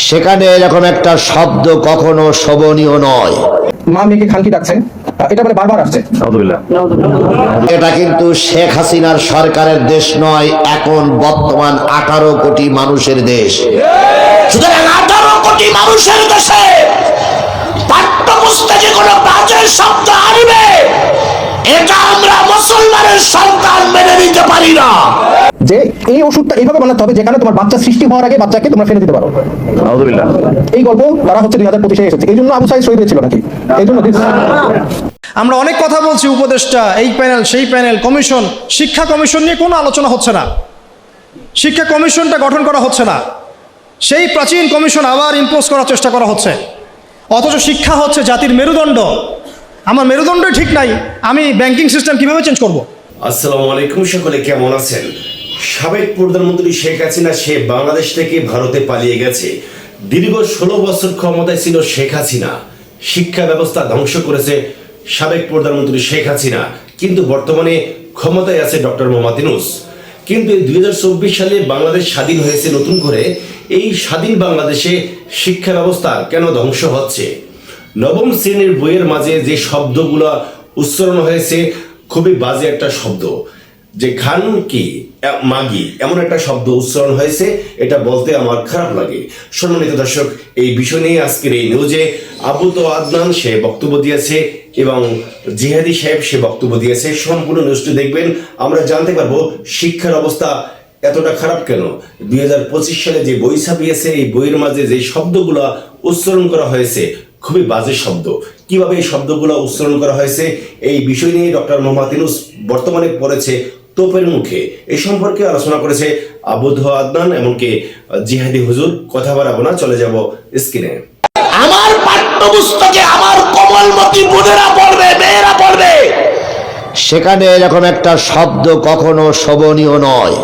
সেখানে এরকম একটা শব্দ কখনো শোভনীয় নয়। মা মেয়েকে খানকি ডাকছে, এটা বলে বারবার আসছে। এটা কিন্তু শেখ হাসিনার সরকারের দেশ নয়, এখন বর্তমান 18 কোটি মানুষের দেশ। সুতরাং 18 কোটি মানুষের দেশে পাঠ্যপুস্তকে কোনো বাজে শব্দ আসবে, এটা আমরা মুসলমানের সন্তান মেনে নিতে পারি না। যে এই ওষুধটা এইভাবে বানাতে হবে যেখানে তোমার বাচ্চা সৃষ্টি হওয়ার আগে বাচ্চাকে তোমরা ফেলে দিতে পারো। এই গল্প তারা হচ্ছে 2025-এ এসেছে, এই জন্য আবু সাইদ শহীদ হয়েছিল নাকি? এই জন্য আমরা অনেক কথা বলছি, উপদেষ্টা, এই প্যানেল, সেই প্যানেল, কমিশন। শিক্ষা কমিশন নিয়ে কোনো আলোচনা হচ্ছে না, শিক্ষা কমিশনটা গঠন করা হচ্ছে না, সেই প্রাচীন কমিশন আবার ইম্পোজ করার চেষ্টা করা হচ্ছে। অথচ শিক্ষা হচ্ছে জাতির মেরুদণ্ড। আমার মেরুদণ্ডই ঠিক নাই, আমি ব্যাংকিং সিস্টেম কিভাবে চেঞ্জ করব? আসসালামু আলাইকুম, সকলে কেমন আছেন? সাবেক প্রধানমন্ত্রী শেখ হাসিনা সে বাংলাদেশ থেকে ভারতে পালিয়ে গেছে। দীর্ঘ 16 বছর ক্ষমতায় ছিল শেখ হাসিনা, শিক্ষা ব্যবস্থা ধ্বংস করেছে সাবেক প্রধানমন্ত্রী শেখ হাসিনা, কিন্তু বর্তমানে ক্ষমতায় আছে ডক্টর মোহাম্মদ ইউনূস। কিন্তু এই 2024 সালে বাংলাদেশ স্বাধীন হয়েছে নতুন করে, এই স্বাধীন বাংলাদেশে শিক্ষা ব্যবস্থা কেন ধ্বংস হচ্ছে? নবম শ্রেণীর বইয়ের মাঝে যে শব্দগুলো উচ্চারণ হয়েছে খুবই বাজে একটা শব্দ, যে খান কি মাগি, এমন একটা শব্দ উচ্চারণ হয়েছে, এটা বলতে আমার খারাপ লাগে। সম্মানিত দর্শক, এই বিষয় নিয়ে আজকের এই নিউজে আবু তো আদনান সে বক্তব্য দিয়েছে এবং জিহাদি সাহেব সে বক্তব্য দিয়েছে। সম্পূর্ণ নিউজটি দেখবেন, আমরা জানতে পারবো শিক্ষার অবস্থা এতটা খারাপ কেন। 2025 সালে যে বই ছাপিয়েছে, এই বইয়ের মাঝে যে শব্দগুলো উচ্চারণ করা হয়েছে খুবই বাজে শব্দ, কিভাবে এই শব্দগুলো উচ্চারণ করা হয়েছে এই বিষয় নিয়ে ডক্টর মোহাম্মদ ইউনূস বর্তমানে পড়েছে তোপের মুখে। এই সম্পর্কে আলোচনা করেছে আবু তো আদনান এমনকি জিহাদি হুজুর। কথা বাড়াবো না, চলে যাব স্ক্রিনে। আমার পাঠ্যপুস্তকে আমার কোমলমতি বোনেরা পড়বে, মেয়েরা পড়বে, সেখানে এরকম একটা শব্দ কখনো শোভনীয় নয়।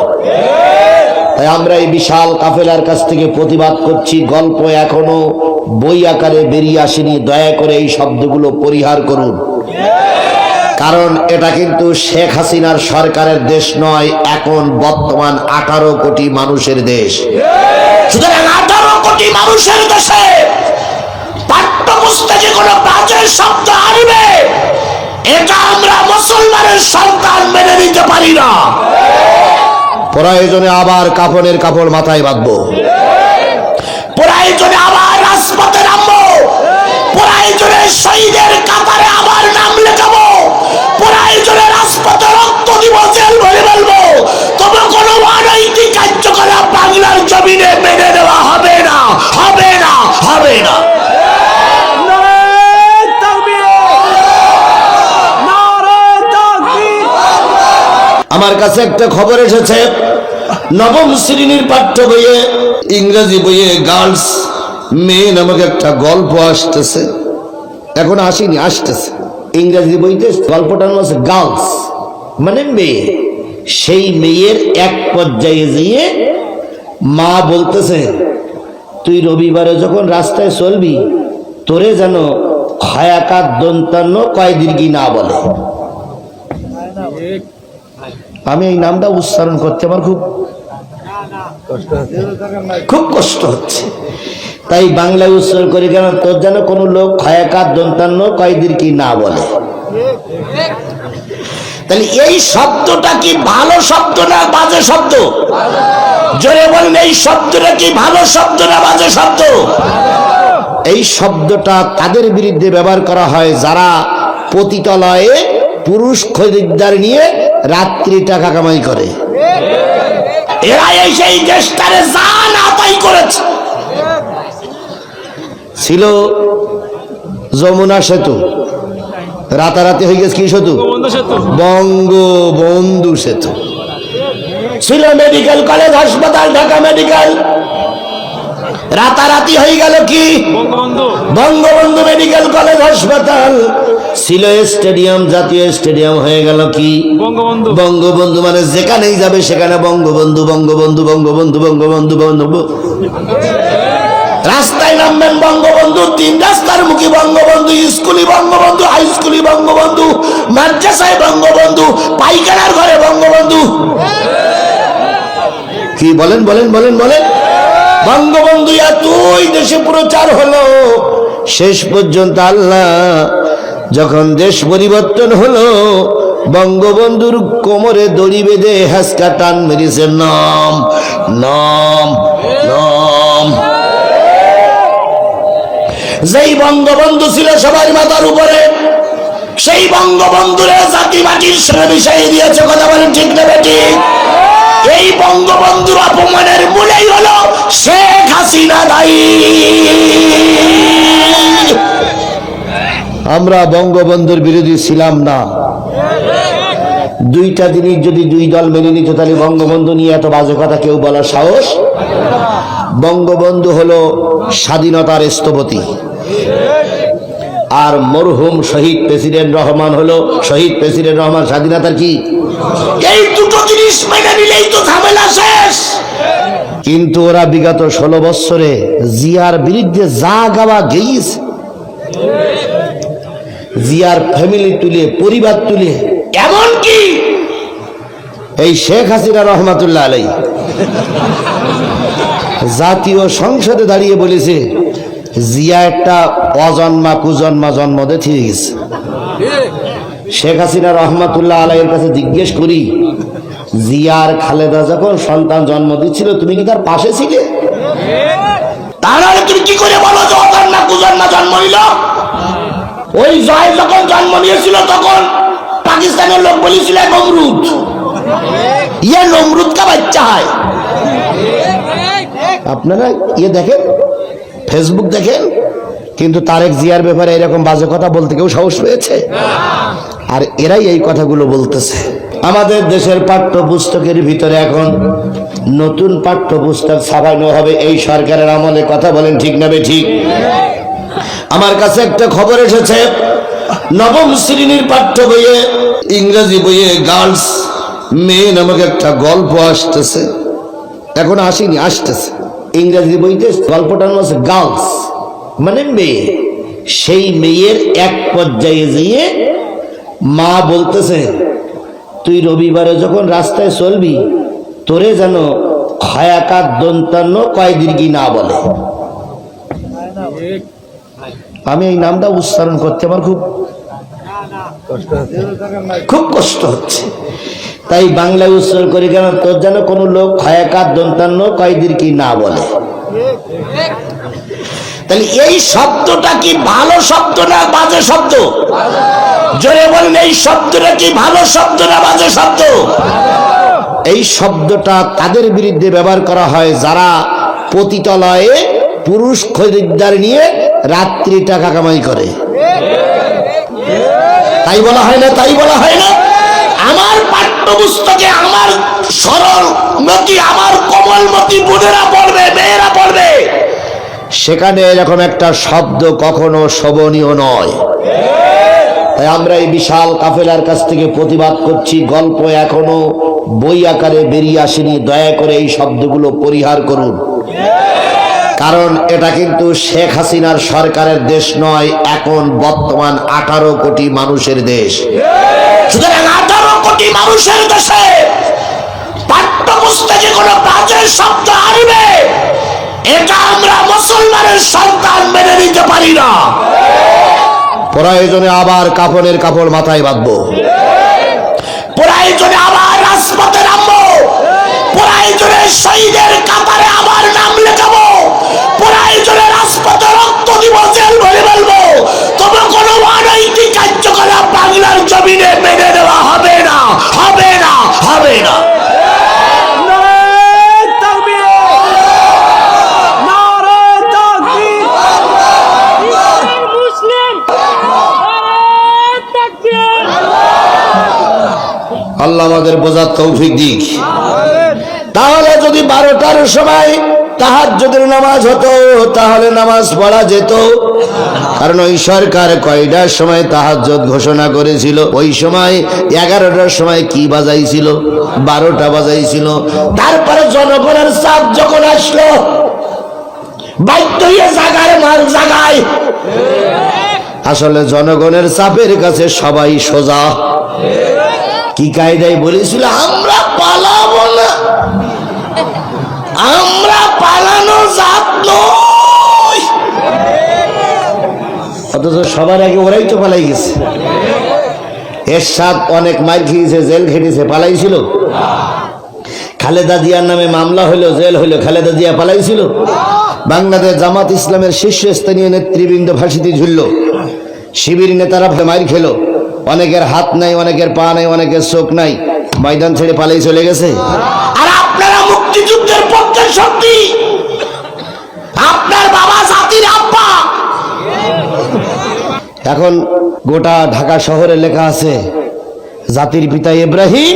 তাই আমরা এই বিশাল কাফেলার কাছ থেকে প্রতিবাদ করছি, গল্প এখনো বই আকারে বেরিয়ে আসেনি, দয়া করে এই শব্দগুলো পরিহার করুন। কারণ এটা কিন্তু শেখ হাসিনার সরকারের দেশ নয়, এখন বর্তমান 18 কোটি মানুষের দেশ। সুতরাং 18 কোটি মানুষের দেশে পাঠ্যপুস্তকে কোনো বাজে শব্দ আসবে, এটা আমরা মুসলমানের সন্তান মেনে নিতে পারি না। প্রয়োজনে আবার কাফনের কাপড় মাথায় বাঁধবো, প্রয়োজনে আবার রাজপথে নামবো, প্রয়োজনে শহীদের কাতারে আবার নাম লেখাবো, প্রয়োজনে রাজপথে রক্ত দিব, জেল ভরে ফেলবো, তবে কোনো অনৈতিক কার্যকলাপ বাংলার জমিনে মেনে নেওয়া হবে না, হবে না, হবে না। আমার কাছে একটা খবর এসেছে, নবম শ্রেণীর পাঠ্য বইয়ে, ইংরেজি বইয়ে গার্লস মেয়ে নামক একটা গল্প আসতেছে, এখন আসেনি, আসতেছে। ইংরেজি বইতে গল্পটার নাম আছে গার্লস, মানে মেয়ে। সেই মেয়ের এক পর্যায়ে গিয়ে মা বলতেছে, তুই রবিবারে যখন রাস্তায় চলবি তোরে যেন খয়াকার দন্তান্ন কয় দীর্ঘি না বলে। আমি এই নামটা উচ্চারণ করতে আমার খুব কষ্ট হচ্ছে, তাই বাংলায় উচ্চারণ করি কেন, তোর যেন কোনো লোক খয়াকার দন্তান্ন কয়দির কি না বলে। তাহলে এই শব্দটা কি ভালো শব্দ না বাজে শব্দ? জোরে বলেন, এই শব্দটা কি ভালো শব্দ না বাজে শব্দ? এই শব্দটা তাদের বিরুদ্ধে ব্যবহার করা হয় যারা পতিতালয়ে পুরুষ খরিদ্দার নিয়ে রাত্রি টাকা কামাই করে। এরা সেই দেশটারে জান আদায় করেছে। ছিল যমুনা সেতু, রাতারাতি হয়ে গেছে কি সেতু? বঙ্গবন্ধু সেতু। ছিল মেডিকেল কলেজ হাসপাতাল, ঢাকা মেডিকেল, রাতারাতি হয়ে গেল কি? বঙ্গবন্ধু মেডিকেল কলেজ হাসপাতাল। ছিল স্টেডিয়াম, জাতীয় স্টেডিয়াম হয়ে গেল কি? বঙ্গবন্ধু। মানে যেখানেই যাবে সেখানে বঙ্গবন্ধু, বঙ্গবন্ধু, বঙ্গবন্ধু, বঙ্গবন্ধু, বঙ্গবন্ধু। রাস্তায় নামবেন বঙ্গবন্ধু, 3 রাস্তার মুখী বঙ্গবন্ধু, স্কুলি বঙ্গবন্ধু, হাই স্কুলি বঙ্গবন্ধু, মাদ্রাসায় বঙ্গবন্ধু, পাইখানার ঘরে বঙ্গবন্ধু। কি বলেন বলেন বলেন বলেন? বঙ্গবন্ধু এতই দেশে প্রচার হলো, শেষ পর্যন্ত আল্লাহ যখন দেশ পরিবর্তন হলো, বঙ্গবন্ধুর কোমরে দড়ি বেঁধে হ্যাসকা টান মেরেছে, নাম নাম নাম। যেই বঙ্গবন্ধু ছিল সবার মাথার উপরে, সেই বঙ্গবন্ধুরে জাতি মাটির সঙ্গে মিশিয়ে দিয়েছে। কথা বলেন ঠিক না ঠিক? এই বঙ্গবন্ধুর অপমানের মূলেই হলো শেখ হাসিনা দায়ী। আমরা বঙ্গবন্ধুর বিরোধী ছিলাম না। দুইটা জিনিস যদি দুই দল মেনে নিত, তাহলে বঙ্গবন্ধু নিয়ে এত বাজে কথা কেউ বলার সাহস। বঙ্গবন্ধু হলো স্বাধীনতার স্থপতি, আর মরহুম শহীদ প্রেসিডেন্ট রহমান হলো শহীদ প্রেসিডেন্ট রহমান স্বাধীনতার কি? এই দুটো জিনিস মেনে নিলেই তো ঝামেলা শেষ। কিন্তু ওরা বিগত 16 বছরে জিয়ার বিরুদ্ধে যা গাওয়া গেইছে, জিয়ার ফ্যামিলি তুলে, পরিবার তুলে, এমনকি এই শেখ হাসিনা রহমাতুল্লাহ আলাই জাতীয় সংসদে দাঁড়িয়ে বলেছে জিয়া একটা অজন্মা কুজন্মা জন্ম দিয়ে গেছে। শেখ হাসিনা রহমাতুল্লাহ আলাইয়ের কাছে জিজ্ঞেস করি, জিয়ার খালেদা যখন সন্তান জন্ম দিচ্ছিল তুমি কি তার পাশে ছিলে? তাহলে তুমি কি করে বলো যে অজন্মা কুজন্মা জন্ম নিল? ওই জয় যখন জন্ম নিয়েছিল তখন পাকিস্তানের লোক বলেছিল নমরুদ, ইয়ে নমরুদ কা বাচ্চা হয়। আপনারা দেখেন, ফেসবুক দেখেন, কিন্তু তারেক জিয়ার ব্যাপারে এরকম বাজে কথা বলতে কেউ সাহস পেয়েছে? আর এরাই এই কথাগুলো বলতেছে। আমাদের দেশের পাঠ্যপুস্তকের ভিতরে এখন নতুন পাঠ্যপুস্তক ছাপানো হবে এই সরকারের আমলে। কথা বলেন ঠিক না ঠিক? আমার কাছে একটা খবর এসেছে, নবম শ্রেণীর পাঠ্য বইয়ে, ইংরেজি বইয়ে গার্লস মেয়ে নামক একটা গল্প আসতেছে। এখন আসেনি, আসতেছে। ইংরেজি বইতে গল্পটার নাম আছে গার্লস, মানে মেয়ে। সেই মেয়ের এক পর্যায়ে যেয়ে মা বলতেছে, তুই রবিবারে যখন রাস্তায় চলবি তোরে যেন খয়াকার দন্তান্ন কয় দীর্ঘি না বলে। আমি এই নামটা উচ্চারণ করতে আমার খুব কষ্ট হচ্ছে, তাই বাংলায় উচ্চারণ করি কেন, তোর যেন কোনো লোক খয়াকার দন্তান্ন কয় দীর্ঘি না বলে। তাহলে এই শব্দটা কি ভালো শব্দ না বাজে শব্দ? জোরে বলেন, এই শব্দটা কি ভালো শব্দ না বাজে শব্দ? এই শব্দটা তাদের বিরুদ্ধে ব্যবহার করা হয় যারা পতিতালয়ে পুরুষ খরিদ্দার নিয়ে রাত্রি টাকা কামাই করে। তাই বলা হয় না? তাই বলা হয় না? আমার পাঠ্যপুস্তকে আমার সরলমতি, আমার কোমলমতি বোনেরা পড়বে, মেয়েরা পড়বে, সেখানে এরকম একটা শব্দ কখনো শোভনীয় নয়। তাই আমরা এই বিশাল কাফেলার কাছ থেকে প্রতিবাদ করছি। গল্প এখনো বই আকারে বেরিয়ে আসেনি, দয়া করে এই শব্দগুলো পরিহার করুন। কারণ এটা কিন্তু শেখ হাসিনার সরকারের দেশ নয়, এখন বর্তমান 18 কোটি মানুষের দেশ। সুতরাং 18 কোটি মানুষের দেশে পাঠ্যপুস্তকে কোনো বাজে শব্দ আসবে, এটা আমরা মুসলমানের সন্তান মেনে নিতে পারি না। প্রয়োজনে আবার কাফনের কাপড় মাথায় বাঁধবো, প্রয়োজনে আবার রাজপথে নামবো, প্রয়োজনে শহীদের কাতারে আবার নাম লেখাবো, প্রয়োজনে রাজপথে রক্ত দিব, জেল ভরে ফেলবো, তবে কোনো অনৈতিক কার্যকলাপ বাংলার জমিনে মেনে নেওয়া হবে না, হবে না, হবে না। আল্লাহ আমাদের বোঝার তৌফিক দিক। তাহলে যদি 12টার সময় তাহাজ্জুদের নামাজ হতো তাহলে নামাজ পড়া যেত, কারণ ওই সরকার কয়টার সময় তাহাজ্জুদ ঘোষণা করেছিল? ওই সময় 11টার সময় কি বাজাইছিল? 12টা বাজাইছিল। তারপরে জনগণের চাপ যখন আসলো, বাধ্য হয়ে জাগার মাল জাগায়। আসলে জনগণের চাপের কাছে সবাই সোজা। কি কায়দায় বলেছিল? আমরা পালাবো না, আমরা পালানো সবার আগে ওরাই তো পালাই গেছে। এরশাদ অনেক মাইর খেয়েছে, জেল খেটেছে, পালাইছিল? খালেদা জিয়ার নামে মামলা হইলো, জেল হইলো, খালেদা জিয়া পালাইছিল? বাংলাদেশ জামাত ইসলামের শীর্ষস্থানীয় নেতৃবৃন্দ ফাঁসিতে ঝুলল, শিবির নেতারা মাইর খেলো, অনেকের হাত নাই, অনেকের পা নাই, অনেকের চোখ নাই, ময়দান ছেড়ে পালাই চলে গেছে। আর আপনারা মুক্তিযুদ্ধের পক্ষের শক্তি, আপনার বাবা জাতির আব্বা। এখন গোটা ঢাকা শহরে লেখা আছে জাতির পিতা ইব্রাহিম,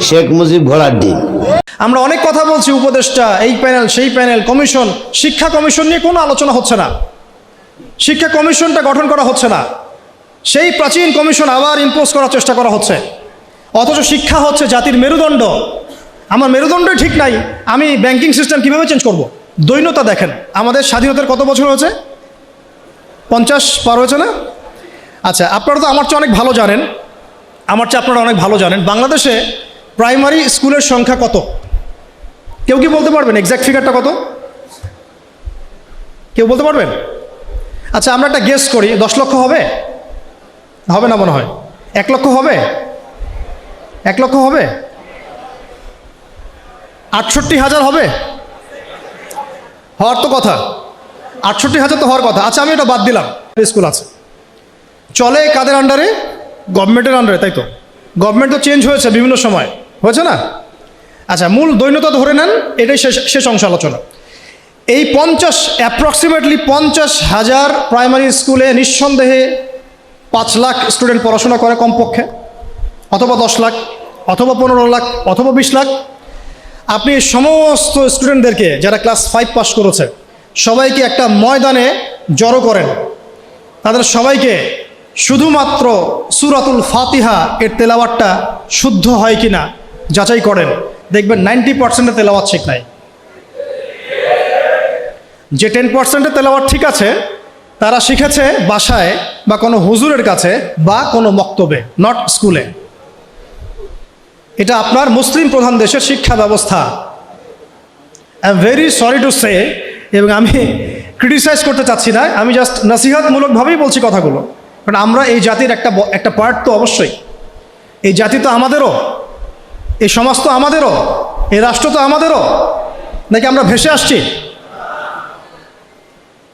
শেখ মুজিব ঘোড়ার ডিম। আমরা অনেক কথা বলছি, উপদেষ্টা, এই প্যানেল, সেই প্যানেল, কমিশন, শিক্ষা কমিশন নিয়ে কোনো আলোচনা হচ্ছে না। শিক্ষা কমিশনটা গঠন করা হচ্ছে না, সেই প্রাচীন কমিশন আবার ইম্পোজ করার চেষ্টা করা হচ্ছে। অথচ শিক্ষা হচ্ছে জাতির মেরুদণ্ড। আমার মেরুদণ্ডই ঠিক নাই, আমি ব্যাংকিং সিস্টেম কিভাবে চেঞ্জ করব? দৈন্যতা দেখেন, আমাদের স্বাধীনতার কত বছর হয়েছে? 50 পার হয়েছে না? আচ্ছা, আপনারা তো আমার চেয়ে অনেক ভালো জানেন, আমার চেয়ে আপনারা অনেক ভালো জানেন বাংলাদেশে প্রাইমারি স্কুলের সংখ্যা কত? কেউ কি বলতে পারবেন এক্স্যাক্ট ফিগারটা কত? কেউ বলতে পারবেন? আচ্ছা, আমরা একটা গেস করি, 10 লক্ষ হবে? হবে না মনে হয়। 1 লক্ষ হবে? 1 লক্ষ হবে? 68,000 হবে? হওয়ার তো কথা, 68,000 তো হওয়ার কথা। আচ্ছা, আমি এটা বাদ দিলাম। স্কুল আছে, চলে কাদের আন্ডারে? গভর্নমেন্টের আন্ডারে, তাই তো? গভর্নমেন্ট তো চেঞ্জ হয়েছে বিভিন্ন সময়, হয়েছে না? আচ্ছা, মূল দৈন্যতা ধরে নেন, এটাই শেষ অংশ আলোচনা। এই অ্যাপ্রক্সিমেটলি 50,000 প্রাইমারি স্কুলে নিঃসন্দেহে 5 লাখ স্টুডেন্ট পড়াশোনা করে কমপক্ষে, অথবা 10 লাখ, অথবা 15 লাখ, অথবা 20 লাখ। আপনি সমস্ত স্টুডেন্টদেরকে যারা ক্লাস 5 পাস করেছে সবাইকে একটা ময়দানে জড়ো করেন, তাদের সবাইকে শুধুমাত্র সূরাতুল ফাতিহা এর তেলাওয়াতটা শুদ্ধ হয় কিনা যাচাই করেন, দেখবেন 90% তেলাওয়াত ঠিক নাই। যে 10% তেলাওয়াত ঠিক আছে তারা শিখেছে বাসায় বা কোনো হুজুরের কাছে বা কোনো মক্তবে, নট স্কুলে। এটা আপনার মুসলিম প্রধান দেশের শিক্ষা ব্যবস্থা। I am very sorry to say, এবং আমি ক্রিটিসাইজ করতে চাচ্ছি না, আমি জাস্ট নসিহতমূলকভাবেই বলছি কথাগুলো। কারণ আমরা এই জাতির একটা পার্ট তো অবশ্যই। এই জাতি তো আমাদেরও, এই সমাজ তো আমাদেরও, এই রাষ্ট্র তো আমাদেরও, নাকি আমরা ভেসে আসছি?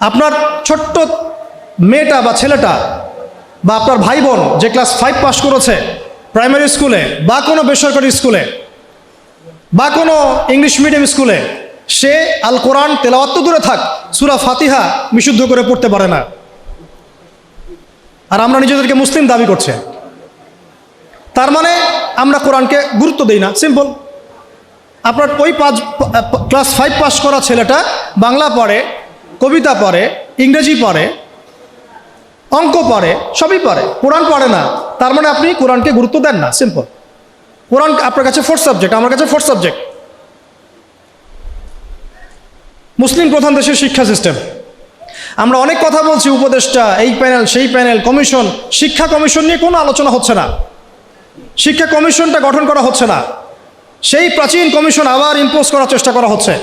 আপনার ছোট্ট মেয়েটা বা ছেলেটা বা আপনার ভাই বোন যে ক্লাস 5 পাস করেছে প্রাইমারি স্কুলে বা কোনো বেসরকারি স্কুলে বা কোনো ইংলিশ মিডিয়াম স্কুলে, সে আল কোরআন তেলাওয়াত তো দূরে থাক, সূরা ফাতিহা বিশুদ্ধ করে পড়তে পারে না। আর আমরা নিজেদেরকে মুসলিম দাবি করছে, তার মানে আমরা কোরআনকে গুরুত্ব দিই না। সিম্পল। আপনার ওই ক্লাস 5 পাস করা ছেলেটা বাংলা পড়ে, কবিতা পড়ে, ইংরেজি পড়ে, অঙ্ক পড়ে, সবই পড়ে, কোরআন পড়ে না, তার মানে আপনি কোরআনকে গুরুত্ব দেন না। সিম্পল। কোরআন আপনার কাছে 4th সাবজেক্ট, আমার কাছে 4th সাবজেক্ট। মুসলিম প্রধান দেশের শিক্ষা সিস্টেম। আমরা অনেক কথা বলছি, উপদেষ্টা, এই প্যানেল, সেই প্যানেল, কমিশন, শিক্ষা কমিশন নিয়ে কোনো আলোচনা হচ্ছে না। শিক্ষা কমিশনটা গঠন করা হচ্ছে না, সেই প্রাচীন কমিশন আবার ইম্পোজ করার চেষ্টা করা হচ্ছে।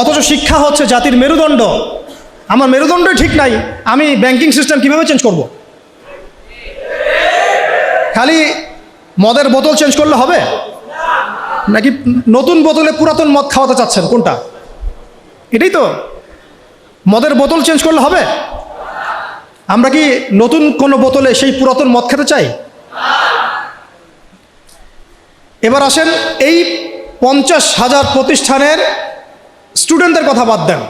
অথচ শিক্ষা হচ্ছে জাতির মেরুদণ্ড। আমার মেরুদণ্ডই ঠিক নাই, আমি ব্যাংকিং সিস্টেম কিভাবে চেঞ্জ করব? খালি মদের বোতল চেঞ্জ করলে হবে, নাকি নতুন বোতলে পুরাতন মদ খাওয়াতে চাচ্ছেন? কোনটা? এটাই তো। মদের বোতল চেঞ্জ করলে হবে? আমরা কি নতুন কোনো বোতলে সেই পুরাতন মদ খেতে চাই? এবার আসেন, এই 50,000 প্রতিষ্ঠানের স্টুডেন্টদের কথা বাদ দেন,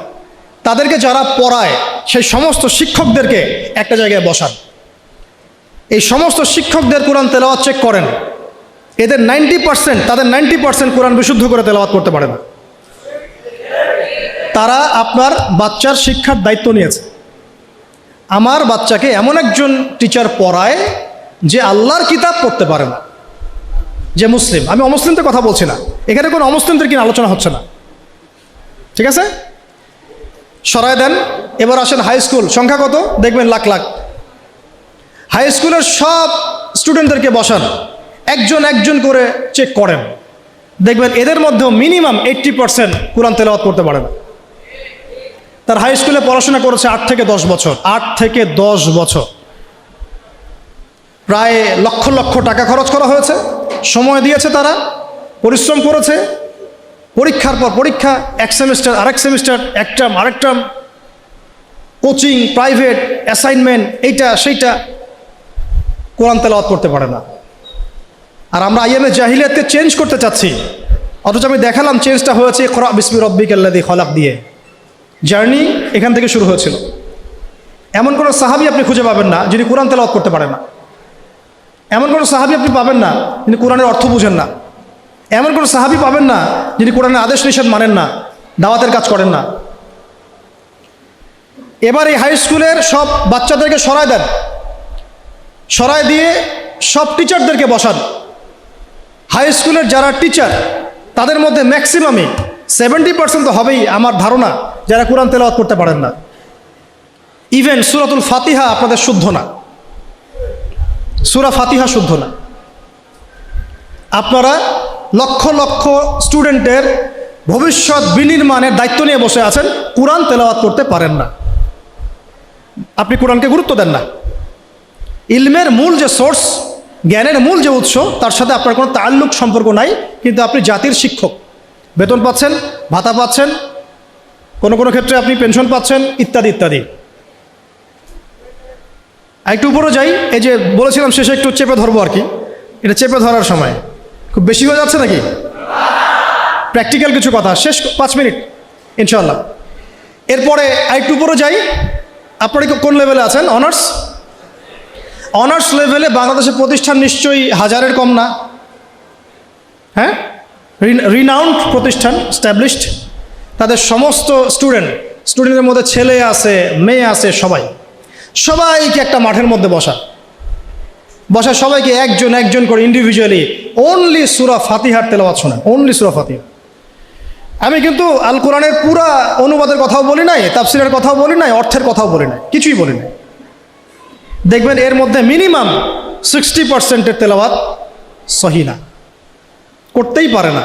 তাদেরকে যারা পড়ায় সেই সমস্ত শিক্ষকদেরকে একটা জায়গায় বসান। এই সমস্ত শিক্ষকদের কোরআন তেলাওয়াত চেক করেন, এদের 90%, তাদের 90% কোরআন বিশুদ্ধ করে তেলাওয়াত করতে পারে না। তারা আপনার বাচ্চার শিক্ষার দায়িত্ব নিয়েছে। আমার বাচ্চাকে এমন একজন টিচার পড়ায় যে আল্লাহর কিতাব পড়তে পারে না, যে মুসলিম। আমি অমুসলিমদের কথা বলছি না, এখানে কোনো অমুসলিমদের কিনা আলোচনা হচ্ছে না, ঠিক আছে? সরায় দেন। এবার আসেন হাই স্কুল, সংখ্যা কত? দেখবেন লাখ লাখ। হাই স্কুলের সব স্টুডেন্টদেরকে বসান, একজন একজন করে চেক করেন, দেখবেন এদের মধ্যেও মিনিমাম 80% কোরআন তেলাওয়াত করতে পারে না। তার হাই স্কুলে পড়াশোনা করেছে 8 থেকে 10 বছর, 8 থেকে 10 বছর, প্রায় লক্ষ লক্ষ টাকা খরচ করা হয়েছে, সময় দিয়েছে, তারা পরিশ্রম করেছে, পরীক্ষার পর পরীক্ষা, এক সেমিস্টার আরেক সেমিস্টার, এক টার্ম আরেক টার্ম, কোচিং, প্রাইভেট, অ্যাসাইনমেন্ট, এইটা সেইটা, কোরআন তেলাওয়াত করতে পারে না। আর আমরা আইএমএ জাহিলিয়াতকে চেঞ্জ করতে চাচ্ছি, অথচ আমি দেখালাম চেঞ্জটা হয়েছে ইকরা বিসমি রাব্বিকাল্লাযী খলাক দিয়ে। জার্নি এখান থেকে শুরু হয়েছিল। এমন কোনো সাহাবী আপনি খুঁজে পাবেন না যিনি কোরআন তেলাওয়াত করতে পারেন না। এমন কোনো সাহাবী আপনি পাবেন না যিনি কোরআনের অর্থ বুঝেন না। এমন কোনো সাহাবী পাবেন না যিনি কোরআনের আদেশ নিষেধ মানেন না, দাওয়াতের কাজ করেন না। এবার এই হাই স্কুলের সব বাচ্চাদেরকে সরায় দেন, সরায় দিয়ে সব টিচারদেরকে বসান। হাই স্কুলের যারা টিচার তাদের মধ্যে ম্যাক্সিমামই 70% তো হবেই আমার ধারণা যারা কোরআন তেলাওয়াত করতে পারেন না। ইভেন সূরাতুল ফাতিহা আপনাদের শুদ্ধ না, সূরা ফাতিহা শুদ্ধ না। আপনারা লক্ষ লক্ষ স্টুডেন্টের ভবিষ্যৎ বিনির্মাণের দায়িত্ব নিয়ে বসে আছেন, কোরআন তেলাওয়াত করতে পারেন না। আপনি কোরআনকে গুরুত্ব দেন না। ইলমের মূল যে সোর্স, জ্ঞানের মূল যে উৎস, তার সাথে আপনার কোনো তাল্লুক সম্পর্ক নাই, কিন্তু আপনি জাতির শিক্ষক, বেতন পাচ্ছেন, ভাতা পাচ্ছেন, কোনো কোনো ক্ষেত্রে আপনি পেনশন পাচ্ছেন, ইত্যাদি ইত্যাদি। একটু উপরে যাই, এই যে বলেছিলাম শেষে একটু চেপে ধরবো আর কি, এটা চেপে ধরার সময় খুব বেশি হয়ে যাচ্ছে নাকি? প্র্যাকটিক্যাল কিছু কথা, শেষ 5 মিনিট ইনশাল্লাহ। এরপরে আরেকটু উপরে যাই, আপনারা কোন লেভেলে আছেন? অনার্স। অনার্স লেভেলে বাংলাদেশের প্রতিষ্ঠান নিশ্চয়ই 1000-এর কম না, হ্যাঁ? রিনাউন্ড প্রতিষ্ঠান, স্ট্যাবলিশড। তাদের সমস্ত স্টুডেন্টের মধ্যে ছেলে আছে, মেয়ে আছে, সবাইকে একটা মাঠের মধ্যে বসা সবাইকে একজন একজন করে ইন্ডিভিজুয়ালি অনলি সূরা ফাতিহার তেলাওয়াত শোনেন, অনলি সূরা ফাতিহা। আমি কিন্তু আল কোরআনের পুরা অনুবাদের কথাও বলি নাই, তাফসিরের কথাও বলি নাই, অর্থের কথাও বলি নাই, কিছুই বলি নাই। দেখবেন এর মধ্যে মিনিমাম 60%-এর তেলাওয়াত সহি না, করতেই পারে না,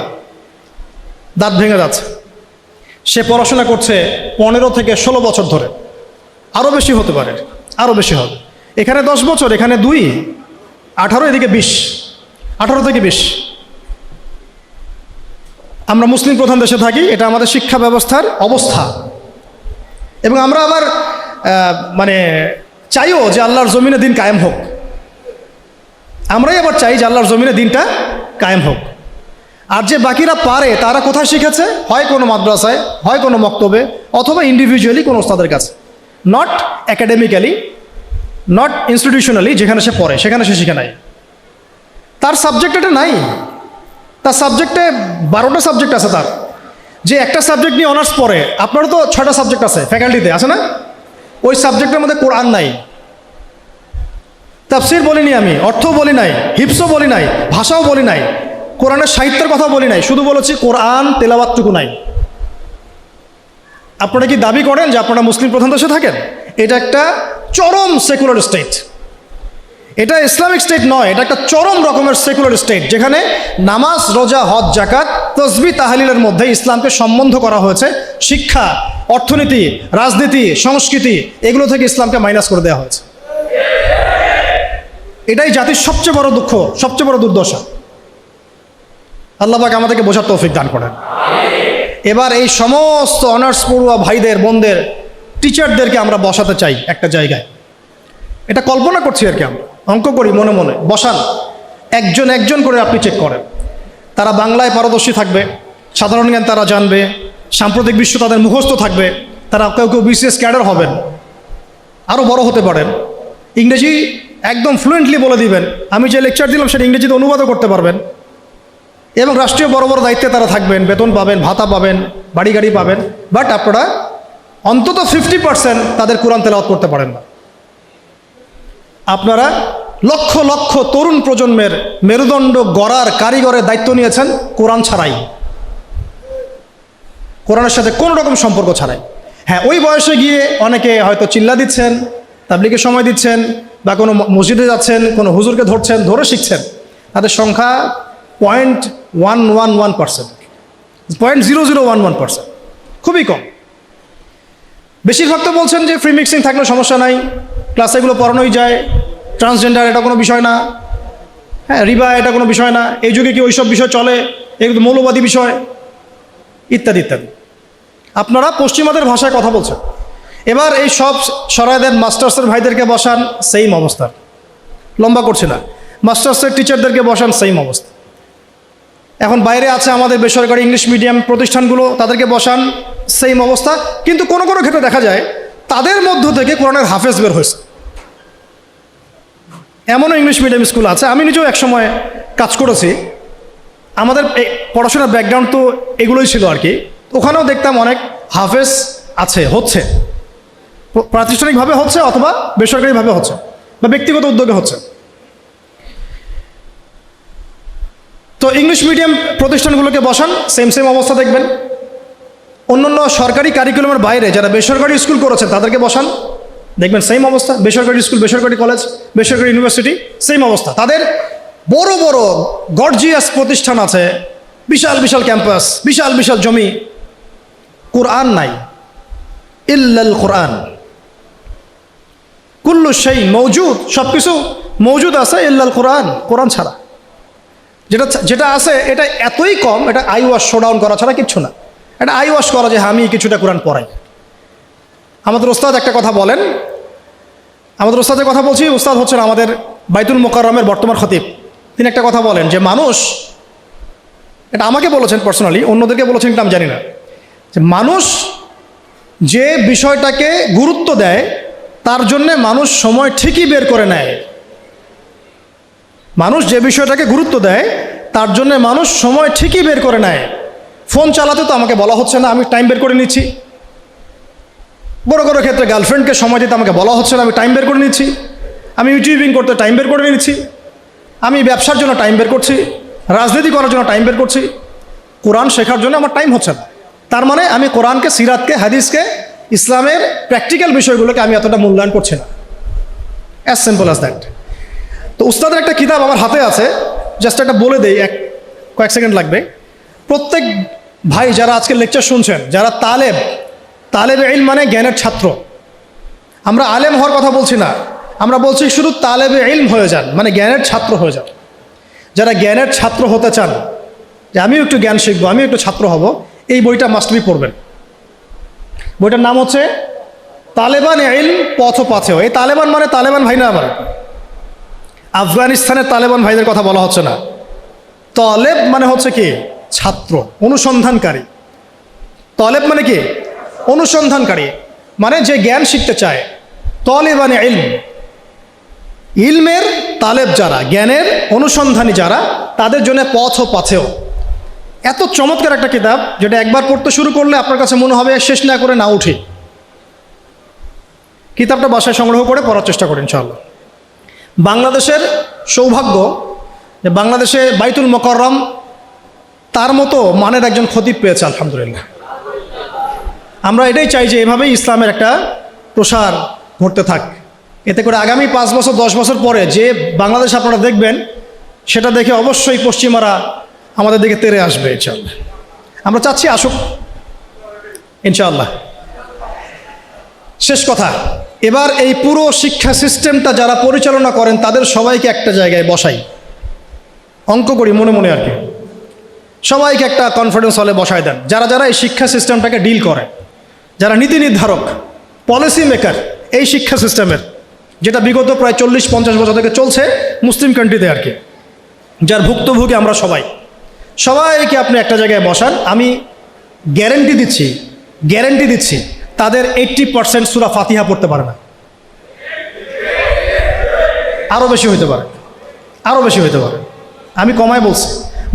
দাঁত ভেঙে যাচ্ছে। সে পড়াশোনা করছে 15 থেকে 16 বছর ধরে, আরও বেশি হতে পারে, আরও বেশি হবে। এখানে 10 বছর, এখানে 2, 18, এদিকে 20, 18 থেকে 20। আমরা মুসলিম প্রধান দেশে থাকি, এটা আমাদের শিক্ষা ব্যবস্থার অবস্থা। এবং আমরা আবার মানে চাইও যে আল্লাহর জমিনে দিন কায়েম হোক। আমরাই আবার চাই যে আল্লাহর জমিনে দিনটা কায়েম হোক। আর যে বাকিরা পারে তারা কোথায় শিখেছে? হয় কোনো মাদ্রাসায়, হয় কোনো মক্তবে, অথবা ইন্ডিভিজুয়ালি কোনো ওস্তাদের কাছে। নট অ্যাকাডেমিক্যালি, নট ইনস্টিটিউশনালি, যেখানে সে পড়ে সেখানে সে শিখে নাই। তার সাবজেক্ট এটা নাই, তার সাবজেক্টে 12টা সাবজেক্ট আছে। তার যে একটা সাবজেক্ট নিয়ে অনার্স পড়ে, আপনারও তো 6টা সাবজেক্ট আছে ফ্যাকাল্টিতে, আছে না? ওই সাবজেক্টের মধ্যে কোরআন নাই, তাফসির বলিনি আমি, অর্থও বলি নাই, হিফসও বলি নাই, ভাষাও বলি নাই, কোরআনের সাহিত্যের কথাও বলি নাই, শুধু বলেছি কোরআন তেলাওয়াতটুকু নাই। আপনারা কি দাবি করেন যে আপনারা মুসলিম প্রধান দেশে থাকেন? এটা একটা চরম সেকুলার স্টেট, এটা ইসলামিক স্টেট নয়, এটা একটা চরম রকমের সেকুলার স্টেট, যেখানে নামাজ, রোজা, হজ, জাকাত, তসবিহ, তাহলিলের মধ্যে ইসলামকে সম্বন্ধ করা হয়েছে। শিক্ষা, অর্থনীতি, রাজনীতি, সংস্কৃতি, এগুলো থেকে ইসলামকে মাইনাস করে দেওয়া হয়েছে। এটাই জাতির সবচেয়ে বড় দুঃখ, সবচেয়ে বড় দুর্দশা। আল্লাহ পাক আমাদেরকে বোঝার তৌফিক দান করেন। এবার এই সমস্ত অনার্স পড়ুয়া ভাইদের, বোনদের, টিচারদেরকে আমরা বসাতে চাই একটা জায়গায়। এটা কল্পনা করছি আর কি, আমরা অঙ্ক করি মনে মনে। বসান, একজন একজন করে আপনি চেক করেন। তারা বাংলায় পারদর্শী থাকবে, সাধারণ জ্ঞান তারা জানবে, সাম্প্রতিক বিশ্ব তাদের মুখস্থ থাকবে, তারা কেউ কেউ বিসিএস ক্যাডার হবেন, আরও বড় হতে পারেন। ইংরেজি একদম ফ্লুয়েন্টলি বলে দিবেন, আমি যে লেকচার দিলাম সেটা ইংরেজিতে অনুবাদও করতে পারবেন। এবং রাষ্ট্রীয় বড় বড় দায়িত্বে তারা থাকবেন, বেতন পাবেন, ভাতা পাবেন, বাড়ি গাড়ি পাবেন। বাট আপনারা অন্তত 50% তাদের কোরআন তেলাওয়াত করতে পারেন না। আপনারা লক্ষ লক্ষ তরুণ প্রজন্মের মেরুদণ্ড গড়ার কারিগরের দায়িত্ব নিয়েছেন কোরআন ছাড়াই, কোরআনের সাথে কোনো রকম সম্পর্ক ছাড়াই। হ্যাঁ, ওই বয়সে গিয়ে অনেকে হয়তো চিল্লা দিচ্ছেন, তাবলীগে সময় দিচ্ছেন, বা কোনো মসজিদে যাচ্ছেন, কোনো হুজুরকে ধরছেন, ধরে শিখছেন। তাদের সংখ্যা 0.111%, 0.0011%, খুবই কম। বেশিরভাগ তো বলছেন যে ফ্রি মিক্সিং থাকলে সমস্যা নাই, ক্লাসে এগুলো পড়ানোই যায়, ট্রান্সজেন্ডার এটা কোনো বিষয় না, হ্যাঁ রিবা এটা কোনো বিষয় না, এই যুগে কি ওইসব বিষয় চলে, এগুলো মৌলবাদী বিষয়, ইত্যাদি ইত্যাদি। আপনারা পশ্চিমাদের ভাষায় কথা বলছেন। এবার এই সব সরাই দেন, মাস্টার্সের ভাইদেরকে বসান, সেম অবস্থা, লম্বা করছে না, মাস্টার্সের টিচারদেরকে বসান, সেম অবস্থা। এখন বাইরে আছে আমাদের বেসরকারি ইংলিশ মিডিয়াম প্রতিষ্ঠানগুলো, তাদেরকে বসান, সেম অবস্থা। কিন্তু কোনো কোনো ক্ষেত্রে দেখা যায় তাদের মধ্য থেকে কোরআনের হাফেজ বের হয়েছে। এমনও ইংলিশ মিডিয়াম স্কুল আছে, আমি নিজেও একসময় কাজ করেছি, আমাদের পড়াশোনার ব্যাকগ্রাউন্ড তো এগুলোই ছিল আর কি। ওখানেও দেখতাম অনেক হাফেজ আছে, হচ্ছে, প্রাতিষ্ঠানিকভাবে হচ্ছে অথবা বেসরকারিভাবে হচ্ছে বা ব্যক্তিগত উদ্যোগে হচ্ছে। তো ইংলিশ মিডিয়াম প্রতিষ্ঠানগুলোকে বসান, সেম সেম অবস্থা দেখবেন। অন্যান্য সরকারি কারিকুলামের বাইরে যারা বেসরকারি স্কুল করেছে তাদেরকে বসান, দেখবেন সেম অবস্থা। বেসরকারি স্কুল, বেসরকারি কলেজ, বেসরকারি ইউনিভার্সিটি, সেম অবস্থা। তাদের বড় বড় গর্জিয়াস প্রতিষ্ঠান আছে, বিশাল বিশাল ক্যাম্পাস, বিশাল বিশাল জমি, কোরআন নাই। ইল্লাল কোরআন, কুল্লু সেই মৌজুদ, সব কিছু মৌজুদ আছে, ইল্লাল কোরআন, কোরআন ছাড়া। যেটা আছে এটা এতই কম, এটা আই ওয়াশ শোডাউন করা ছাড়া কিচ্ছু না। এটা আই ওয়াশ করা যে আমি কিছুটা কোরআন পড়াই। আমাদের ওস্তাদ একটা কথা বলেন, আমাদের ওস্তাদের কথা বলছি, ওস্তাদ হচ্ছেন আমাদের বাইতুল মোকাররমের বর্তমান খতিব। তিনি একটা কথা বলেন যে মানুষ, এটা আমাকে বলেছেন পার্সোনালি, অন্যদেরকে বলেছেন কিনা আমি জানি না, যে মানুষ যে বিষয়টাকে গুরুত্ব দেয় তার জন্যে মানুষ সময় ঠিকই বের করে নেয়। মানুষ যে বিষয়টাকে গুরুত্ব দেয় তার জন্য মানুষ সময় ঠিকই বের করে নেয়। ফোন চালাতে তো আমাকে বলা হচ্ছে না, আমি টাইম বের করে নিচ্ছি। বড় বড় ক্ষেত্রে গার্লফ্রেন্ডকে সময় দিতে আমাকে বলা হচ্ছে না, আমি টাইম বের করে নিচ্ছি। আমি ইউটিউবিং করতে টাইম বের করে নিচ্ছি। আমি ব্যবসার জন্য টাইম বের করছি, রাজনীতি করার জন্য টাইম বের করছি। কোরআন শেখার জন্য আমার টাইম হচ্ছে না। তার মানে আমি কোরআনকে, সিরাতকে, হাদিসকে, ইসলামের প্র্যাকটিক্যাল বিষয়গুলোকে আমি এতটা মূল্যায়ন করছি না। As simple as that. তো উস্তাদের একটা কিতাব আমার হাতে আছে, জাস্ট একটা বলে দেই, কয়েক সেকেন্ড লাগবে। প্রত্যেক ভাই যারা আজকে লেকচার শুনছেন, যারা তালেব ইলম মানে জ্ঞানের ছাত্র, আমরা আলেম হওয়ার কথা বলছি না, আমরা বলছি শুধু তালেবে ইলম হয়ে যান, মানে জ্ঞানের ছাত্র হয়ে যান। যারা জ্ঞানের ছাত্র হতে চান, যে আমিও একটু জ্ঞান শিখবো, আমিও একটু ছাত্র হব, এই বইটা মাস্ট বি পড়বেন। বইটার নাম হচ্ছে তালেবান ইলম পথ পাথেয়। এই তালেবান মানে তালেবান ভাই না, আবার আফগানিস্তানের তালেবান ভাইদের কথা বলা হচ্ছে না। তলেব মানে হচ্ছে কি, ছাত্র, অনুসন্ধানকারী। তলেব মানে কি, অনুসন্ধানকারী, মানে যে জ্ঞান শিখতে চায়। তলেবানে ইলম, ইলমের তালেব যারা, জ্ঞানের অনুসন্ধানী যারা, তাদের জন্য পথ ও পাথেয়। এত চমৎকার একটা কিতাব, যেটা একবার পড়তে শুরু করলে আপনার কাছে মনে হবে শেষ না করে না উঠি। কিতাবটা বাসায় সংগ্রহ করে পড়ার চেষ্টা করেন ইনশাআল্লাহ। বাংলাদেশের সৌভাগ্য যে বাংলাদেশে বাইতুল মোকাররম তার মতো মানের একজন খতিব পেয়েছে, আলহামদুলিল্লাহ। আমরা এটাই চাই যে এভাবেই ইসলামের একটা প্রসার ঘটতে থাক। এতে করে আগামী 5 বছর 10 বছর পরে যে বাংলাদেশ আপনারা দেখবেন, সেটা দেখে অবশ্যই পশ্চিমারা আমাদের দিকে তেড়ে আসবে ইনশাআল্লাহ। আমরা চাচ্ছি আসুক ইনশাআল্লাহ। শেষ কথা, এবার এই পুরো শিক্ষা সিস্টেমটা যারা পরিচালনা করেন তাদের সবাইকে একটা জায়গায় বসাই, অঙ্ক করি মনে মনে আর কি, সবাইকে একটা কনফারেন্স হলে বসায় দেন, যারা যারা এই শিক্ষা সিস্টেমটাকে ডিল করে, যারা নীতি নির্ধারক, পলিসি মেকার এই শিক্ষা সিস্টেমের, যেটা বিগত প্রায় 40-50 বছর থেকে চলছে মুসলিম কান্ট্রিতে আর কি, যার ভুক্তভোগী আমরা সবাইকে আপনি একটা জায়গায় বসান। আমি গ্যারেন্টি দিচ্ছি তাদের 80% সূরা ফাতিহা পড়তে পারে না, আরও বেশি হইতে পারে, আমি কমায় বলছি।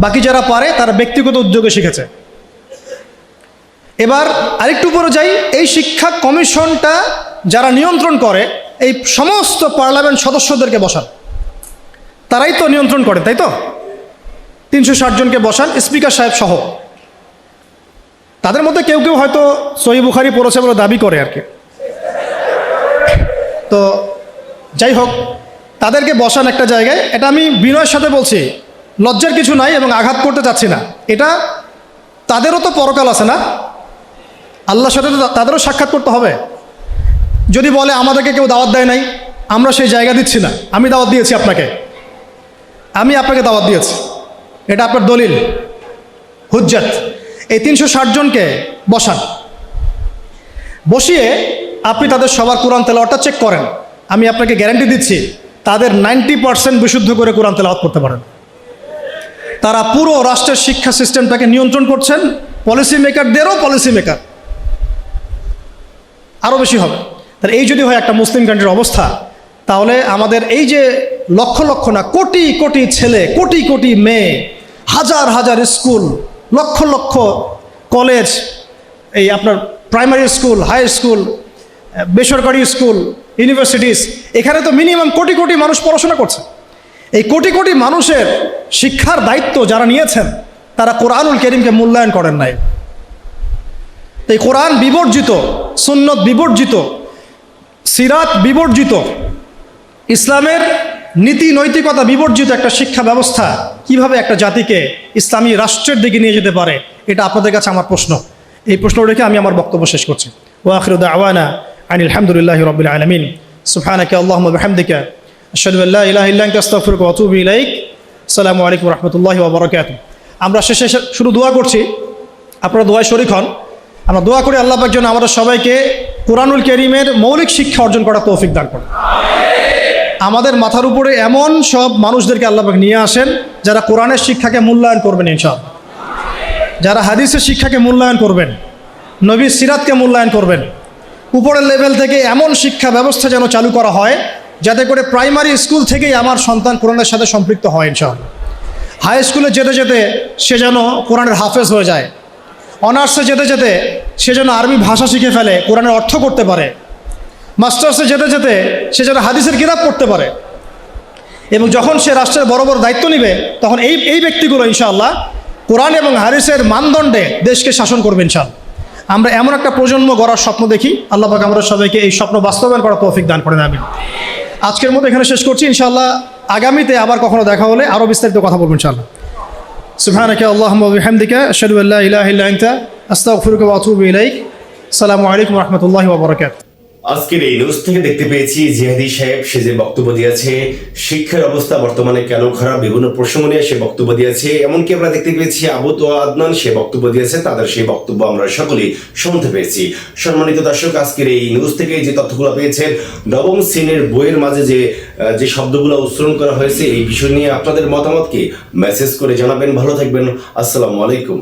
বাকি যারা পারে তারা ব্যক্তিগত উদ্যোগে শিখেছে। এবার আরেকটু উপরে যাই, এই শিক্ষা কমিশনটা যারা নিয়ন্ত্রণ করে, এই সমস্ত পার্লামেন্ট সদস্যদেরকে বসান, তারাই তো নিয়ন্ত্রণ করে, তাই তো? 360 জনকে বসান, স্পিকার সাহেব সহ। তাদের মধ্যে কেউ কেউ হয়তো সহিহ বুখারী পড়েছে বলে দাবি করে আর কি। তো যাই হোক, তাদেরকে বসান একটা জায়গায়। এটা আমি বিনয়ের সাথে বলছি, লজ্জার কিছু নাই এবং আঘাত করতে চাচ্ছি না। এটা তাদেরও তো পরকাল আছে না, আল্লাহর সাথে তো তাদেরও সাক্ষাৎ করতে হবে। যদি বলে আমাদেরকে কেউ দাওয়াত দেয় নাই, আমরা সেই জায়গা দিচ্ছি না, আমি দাওয়াত দিয়েছি আপনাকে, আমি আপনাকে দাওয়াত দিয়েছি, এটা আপনার দলিল হুজ্জাত। এই 360 জনকে বসান, বসিয়ে আপনি তাদের সবার কোরআন তেলাওয়াতটা চেক করেন। আমি আপনাকে গ্যারান্টি দিচ্ছি তাদের 90% বিশুদ্ধ করে কোরআন তেলাওয়াত করতে পারেন। তারা পুরো রাষ্ট্রের শিক্ষা সিস্টেমটাকে নিয়ন্ত্রণ করছেন, পলিসি মেকারদেরও পলিসি মেকার আরও বেশি হবে। তাহলে এই যদি হয় একটা মুসলিম কান্ট্রির অবস্থা, তাহলে আমাদের এই যে লক্ষ লক্ষ না কোটি কোটি ছেলে, কোটি কোটি মেয়ে, হাজার হাজার স্কুল, লক্ষ লক্ষ কলেজ, এই আপনার প্রাইমারি স্কুল, হাই স্কুল, বেসরকারি স্কুল, ইউনিভার্সিটিস, এখানে তো মিনিমাম কোটি কোটি মানুষ পড়াশোনা করছে। এই কোটি কোটি মানুষের শিক্ষার দায়িত্ব যারা নিয়েছেন তারা কোরআনুল কারীমকে মূল্যায়ন করেন নাই। এই কোরআন বিবর্জিত, সুন্নত বিবর্জিত, সিরাত বিবর্জিত, ইসলামের নীতি নৈতিকতা বিবর্জিত একটা শিক্ষা ব্যবস্থা কিভাবে একটা জাতিকে ইসলামী রাষ্ট্রের দিকে নিয়ে যেতে পারে, এটা আপনাদের কাছে আমার প্রশ্ন। এই প্রশ্ন রেখে আমি আমার বক্তব্য শেষ করছি। ওয়া আখিরু দাওয়ানা আনিল হামদুলিল্লাহি রাব্বিল আলামিন। সুবহানাকা আল্লাহুম্মা ওয়া বিহামদিকা আশহাদু আল্লা ইলাহা ইল্লা আনতা আস্তাগফিরুকা ওয়া আতুবু ইলাইক। আসসালামু আলাইকুম ওয়া রাহমাতুল্লাহি ওয়া বারাকাতুহু। আমরা শেষে শুধু দোয়া করছি, আপনারা দোয়ায় শরীক হন। আমরা দোয়া করি আল্লাহ পাক যেন আমাদের সবাইকে কোরআনুল কারীমের মৌলিক শিক্ষা অর্জন করার তৌফিক দান করেন। আমাদের মাথার উপরে এমন সব মানুষদেরকে আল্লাহ পাক নিয়ে আসেন যারা কোরআনের শিক্ষাকে মূল্যায়ন করবেন ইনশাআল্লাহ, যারা হাদিসের শিক্ষাকে মূল্যায়ন করবেন, নবীর সিরাতকে মূল্যায়ন করবেন। উপরের লেভেল থেকে এমন শিক্ষা ব্যবস্থা যেন চালু করা হয় যাতে করে প্রাইমারি স্কুল থেকেই আমার সন্তান কোরআনের সাথে সম্পৃক্ত হয় ইনশাআল্লাহ। হাই স্কুলে যেতে যেতে সে যেন কোরআনের হাফেজ হয়ে যায়, অনার্সে যেতে যেতে সে যেন আরবি ভাষা শিখে ফেলে, কোরআনের অর্থ করতে পারে, মাস্টার্সে যেতে যেতে সে যেন হাদিসের কিতাব পড়তে পারে। এবং যখন সে রাষ্ট্রের বড় বড় দায়িত্ব নেবে তখন এই ব্যক্তিগুলো ইনশাআল্লাহ কোরআন এবং হাদিসের মানদণ্ডে দেশকে শাসন করবে ইনশাআল্লাহ। আমরা এমন একটা প্রজন্ম গড়ার স্বপ্ন দেখি, আল্লাহ পাক আমরা সবাইকে এই স্বপ্ন বাস্তবায়ন করার তৌফিক দান করেন। আমিন। আজকের মতো এখানে শেষ করছি, ইনশাআল্লাহ আগামীতে আবার কখনো দেখা হলে আরও বিস্তারিত কথা বলবো ইনশাআল্লাহ। সুবহানাকা আল্লাহুম্মা ওয়া বিহামদিকা আশহাদু আল্লা ইলাহা ইল্লা আনতা আস্তাগফিরুকা ওয়া আতুবু ইলাইক। আসসালামু আলাইকুম ওয়া রাহমাতুল্লাহি ওয়া বারাকাতুহু। আজকের এই নিউজ থেকে দেখতে পেয়েছি জিহাদি সাহেব সে যে বক্তব্য দিয়েছে, শিক্ষার অবস্থা বর্তমানে কেন খারাপ, বিভিন্ন প্রসঙ্গ নিয়ে সে বক্তব্য দিয়েছে। এমনকি আমরা দেখতে পেয়েছি আবু তোয়া আদনান সে বক্তব্য দিয়েছে, তাদের সেই বক্তব্য আমরা সকলেই শুনতে পেয়েছি। সম্মানিত দর্শক, আজকের এই নিউজ থেকে যে তথ্যগুলো পেয়েছেন, নবম শ্রেণীর বইয়ের মাঝে যে শব্দগুলো উচ্চারণ করা হয়েছে, এই বিষয় নিয়ে আপনাদের মতামতকে মেসেজ করে জানাবেন। ভালো থাকবেন। আসসালামু আলাইকুম।